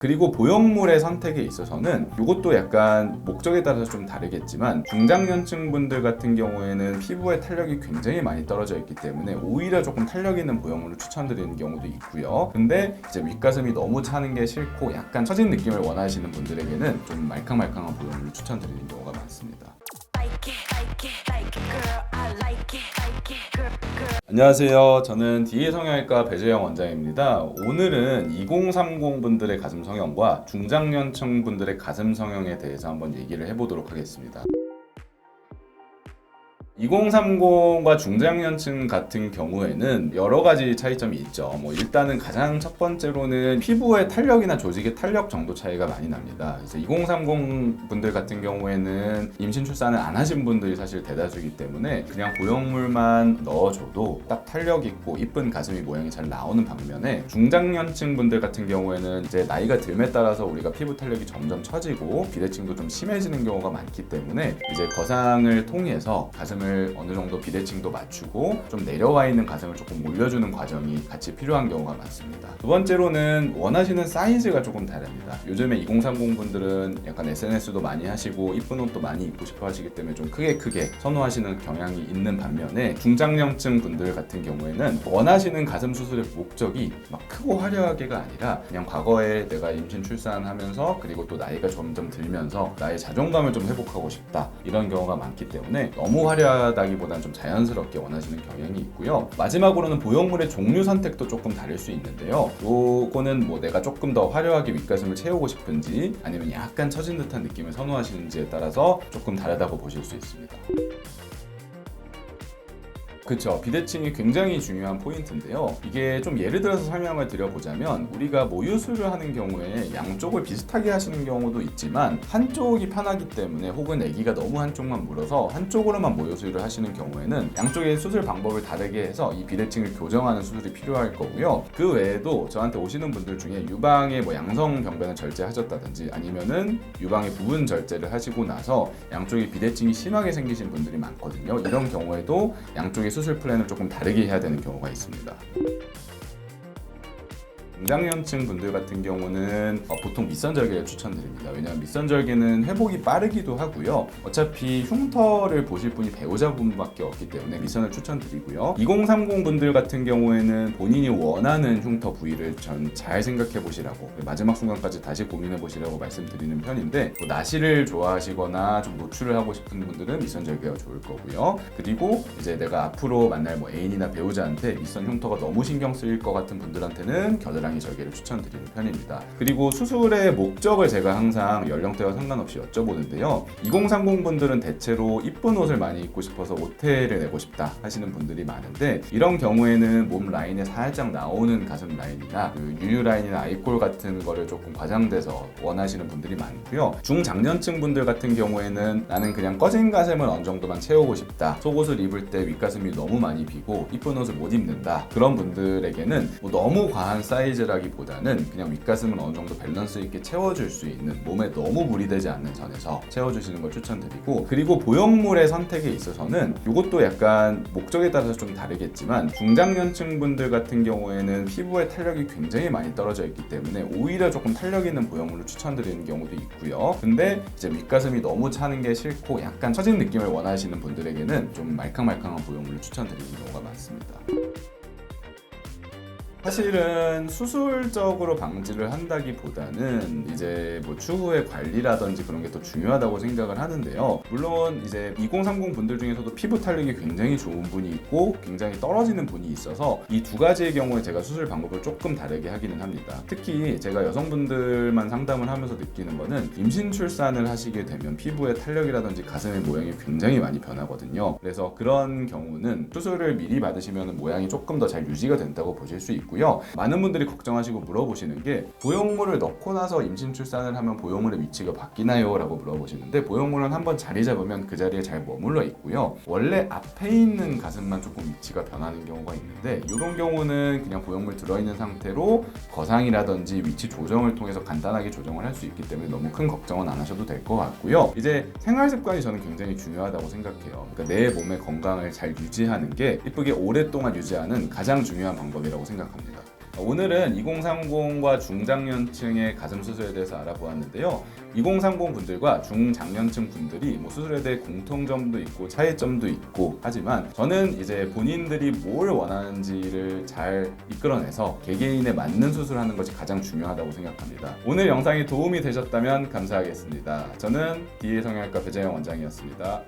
그리고 보형물의 선택에 있어서는 이것도 약간 목적에 따라서 좀 다르겠지만 중장년층 분들 같은 경우에는 피부의 탄력이 굉장히 많이 떨어져 있기 때문에 오히려 조금 탄력 있는 보형물을 추천드리는 경우도 있고요. 근데 이제 윗가슴이 너무 차는 게 싫고 약간 처진 느낌을 원하시는 분들에게는 좀 말캉말캉한 보형물을 추천드리는 경우가 많습니다. 안녕하세요. 저는 DA 성형외과 배재영 원장입니다. 오늘은 2030 분들의 가슴 성형과 중장년층 분들의 가슴 성형에 대해서 한번 얘기를 해보도록 하겠습니다. 2030과 중장년층 같은 경우에는 여러 가지 차이점이 있죠. 일단은 가장 첫 번째로는 피부의 탄력이나 조직의 탄력 정도 차이가 많이 납니다. 그래서 2030 분들 같은 경우에는 임신 출산을 안 하신 분들이 사실 대다수이기 때문에 그냥 보형물만 넣어줘도 딱 탄력 있고 이쁜 가슴이 모양이 잘 나오는 반면에 중장년층 분들 같은 경우에는 이제 나이가 듦에 따라서 우리가 피부 탄력이 점점 처지고 비대칭도 좀 심해지는 경우가 많기 때문에 이제 거상을 통해서 가슴을 어느 정도 비대칭도 맞추고 좀 내려와 있는 가슴을 조금 올려주는 과정이 같이 필요한 경우가 많습니다. 두 번째로는 원하시는 사이즈가 조금 다릅니다. 요즘에 2030 분들은 약간 SNS도 많이 하시고 이쁜 옷도 많이 입고 싶어 하시기 때문에 좀 크게 선호하시는 경향이 있는 반면에 중장년층 분들 같은 경우에는 원하시는 가슴 수술의 목적이 막 크고 화려하게가 아니라 그냥 과거에 내가 임신 출산하면서 그리고 또 나이가 점점 들면서 나의 자존감을 좀 회복하고 싶다 이런 경우가 많기 때문에 너무 화려하다기보다는 좀 자연스럽게 원하시는 경향이 있고요. 마지막으로는 보형물의 종류 선택도 조금 다를 수 있는데요. 요거는 내가 조금 더 화려하게 윗가슴을 채우고 싶은지 아니면 약간 처진 듯한 느낌을 선호하시는지에 따라서 조금 다르다고 보실 수 있습니다. 그렇죠. 비대칭이 굉장히 중요한 포인트인데요. 이게 좀 예를 들어서 설명을 드려보자면 우리가 모유수를 하는 경우에 양쪽을 비슷하게 하시는 경우도 있지만 한쪽이 편하기 때문에 혹은 아기가 너무 한쪽만 물어서 한쪽으로만 모유수를 하시는 경우에는 양쪽의 수술 방법을 다르게 해서 이 비대칭을 교정하는 수술이 필요할 거고요. 그 외에도 저한테 오시는 분들 중에 유방의 양성 병변을 절제하셨다든지 아니면은 유방의 부분 절제를 하시고 나서 양쪽의 비대칭이 심하게 생기신 분들이 많거든요. 이런 경우에도 양쪽의 수술 플랜을 조금 다르게 해야 되는 경우가 있습니다. 중장년층 분들 같은 경우는 보통 밑선절개를 추천드립니다. 왜냐하면 밑선절개는 회복이 빠르기도 하고요. 어차피 흉터를 보실 분이 배우자분밖에 없기 때문에 밑선을 추천드리고요. 2030 분들 같은 경우에는 본인이 원하는 흉터 부위를 전 잘 생각해 보시라고 마지막 순간까지 다시 고민해 보시라고 말씀드리는 편인데 나시를 좋아하시거나 좀 노출을 하고 싶은 분들은 밑선절개가 좋을 거고요. 그리고 이제 내가 앞으로 만날 애인이나 배우자한테 밑선 흉터가 너무 신경 쓰일 것 같은 분들한테는 겨드랑이 절개를 추천드리는 편입니다. 그리고 수술의 목적을 제가 항상 연령대와 상관없이 여쭤보는데요. 2030 분들은 대체로 이쁜 옷을 많이 입고 싶어서 오태를 내고 싶다 하시는 분들이 많은데 이런 경우에는 몸 라인에 살짝 나오는 가슴 라인이나 유유 라인이나 아이콜 같은 거를 조금 과장돼서 원하시는 분들이 많고요. 중장년층 분들 같은 경우에는 나는 그냥 꺼진 가슴을 어느 정도만 채우고 싶다. 속옷을 입을 때 윗가슴이 너무 많이 비고 이쁜 옷을 못 입는다. 그런 분들에게는 너무 과한 사이즈라기보다는 그냥 윗가슴을 어느 정도 밸런스 있게 채워줄 수 있는 몸에 너무 무리되지 않는 선에서 채워주시는 걸 추천드리고 그리고 보형물의 선택에 있어서는 이것도 약간 목적에 따라서 좀 다르겠지만 중장년층 분들 같은 경우에는 피부의 탄력이 굉장히 많이 떨어져 있기 때문에 오히려 조금 탄력 있는 보형물을 추천드리는 경우도 있고요. 근데 이제 윗가슴이 너무 차는 게 싫고 약간 처진 느낌을 원하시는 분들에게는 좀 말캉말캉한 보형물을 추천드리는 경우가 많습니다. 사실은 수술적으로 방지를 한다기보다는 이제 추후의 관리라든지 그런 게 더 중요하다고 생각을 하는데요. 물론 이제 2030 분들 중에서도 피부 탄력이 굉장히 좋은 분이 있고 굉장히 떨어지는 분이 있어서 이 두 가지의 경우에 제가 수술 방법을 조금 다르게 하기는 합니다. 특히 제가 여성분들만 상담을 하면서 느끼는 거는 임신 출산을 하시게 되면 피부의 탄력이라든지 가슴의 모양이 굉장히 많이 변하거든요. 그래서 그런 경우는 수술을 미리 받으시면 모양이 조금 더 잘 유지가 된다고 보실 수 있고 많은 분들이 걱정하시고 물어보시는 게 보형물을 넣고 나서 임신 출산을 하면 보형물의 위치가 바뀌나요? 라고 물어보시는데 보형물은 한번 자리 잡으면 그 자리에 잘 머물러 있고요. 원래 앞에 있는 가슴만 조금 위치가 변하는 경우가 있는데 이런 경우는 그냥 보형물 들어있는 상태로 거상이라든지 위치 조정을 통해서 간단하게 조정을 할 수 있기 때문에 너무 큰 걱정은 안 하셔도 될 것 같고요. 이제 생활 습관이 저는 굉장히 중요하다고 생각해요. 그러니까 내 몸의 건강을 잘 유지하는 게 이쁘게 오랫동안 유지하는 가장 중요한 방법이라고 생각합니다. 오늘은 2030과 중장년층의 가슴 수술에 대해서 알아보았는데요. 2030 분들과 중장년층 분들이 수술에 대해 공통점도 있고 차이점도 있고 하지만 저는 이제 본인들이 뭘 원하는지를 잘 이끌어내서 개개인에 맞는 수술하는 것이 가장 중요하다고 생각합니다. 오늘 영상이 도움이 되셨다면 감사하겠습니다. 저는 DA 성형외과 배재영 원장이었습니다.